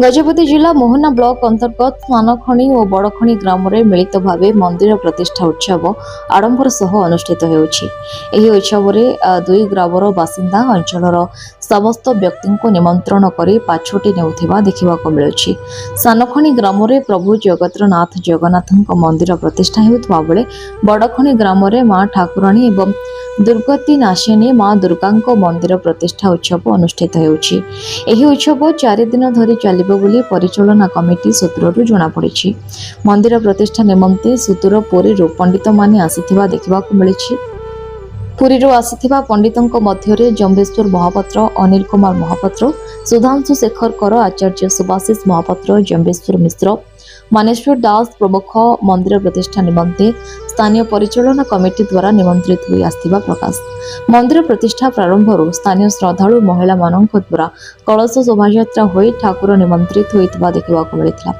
गजपति जिला मोहना ब्लॉक अंतर्गत स्नानखणी और बड़खणी ग्राम में मिलित भाव मंदिर प्रतिष्ठा उत्सव आडंबर सह अनुष्ठित होउछि। एही उत्सव में दुई ग्रामर बासिंदा अंचलर समस्त व्यक्ति को निमंत्रण कर पाछोटी नेउथिबा देखिबाक मिलुछि। स्नानखणी ग्राम में प्रभु जगत्रनाथ जगन्नाथ मंदिर प्रतिष्ठा हेउथबा बेले बड़खणी ग्राम में मां ठाकुराणी एवं दुर्गति नाशिनी मां दुर्गा मंदिर प्रतिष्ठा उत्सव अनुष्ठित होउछि। एही उत्सव 4 दिन धरी चलिबो बोली परिचालना कमिटी सूत्रରୁ जणा पड़िछि। मंदिर प्रतिष्ठा निमंते सुदूर पुरीରୁ पंडित माने आसिथिबा देखिबाकू मिलिछि। पुरीରୁ आसिथिबा पंडितଙ୍କ ମଧ୍ୟରେ जम्बेश्वर महापात्र, अनिल कुमार महापात्र, सुधांशु शेखर कर, आचार्य सुभाषिष महापात्र, जम्बेश्वर मिश्र, मानेश्वर दास प्रमुख मंदिर प्रतिष्ठा निमंते स्थानीय परिचालना कमिटी द्वारा निमंत्रित हुई आस्थिबा प्रकाश। मंदिर प्रतिष्ठा प्रारंभରୁ स्थानीय श्रद्धालु महिला मानक द्वारा कलश शोभायात्रा होई ठाकुर निमंत्रित होइतबा देखिबाकू मिलितला।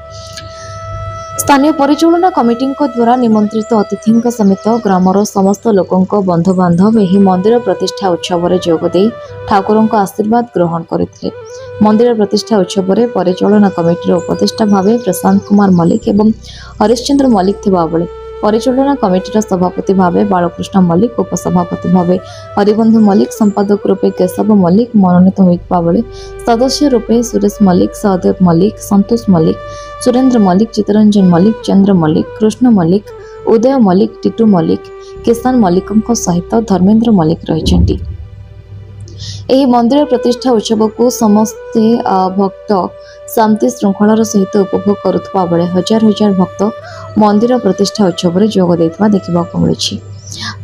स्थानीय परिचालना कमिटी द्वारा निमंत्रित अतिथि समेत ग्रामर समस्त लोकों बंधु बांधव एही मंदिर प्रतिष्ठा उत्सव में जोगदे ठाकुर आशीर्वाद ग्रहण करते। मंदिर प्रतिष्ठा उत्सव में परिचालना कमिटी उपदेष्टा भाव प्रशांत कुमार मल्लिक एवं हरिश्चंद्र मल्लिक थिबा बेले परिचालना कमिटी सभापति भाव बालकृष्ण मल्लिक, उपसभापति भाव हरिबंधु मल्लिक, संपादक रूपे केशव मल्लिक मनोनीत होइतबा बेले सदस्य रूपे सुरेश मल्लिक, सहदेव मल्लिक, संतोष मल्लिक, सुरेंद्र मल्लिक, चितरंजन मल्लिक, चंद्र मल्लिक, कृष्ण मल्लिक, उदय मल्लिक, टीटू मल्लिक, किसान मल्लिक सहित धर्मेंद्र मल्लिक रहिछन्ति। एही मंदिर प्रतिष्ठा उत्सव को समस्ते भक्त शांति श्रृंखलार सहित उपभोग करुवा बेले हजार हजार भक्त मंदिर प्रतिष्ठा उत्सव में जोग देथिबा देखिबाकू मिलिछि।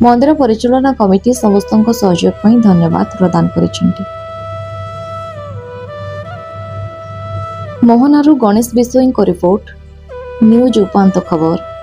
मंदिर परिचालना कमिटी समस्त सहयोग पई धन्यवाद प्रदान करिसेंति। मोहनारू गणेश बिसोई को रिपोर्ट, न्यूज उपांत खबर।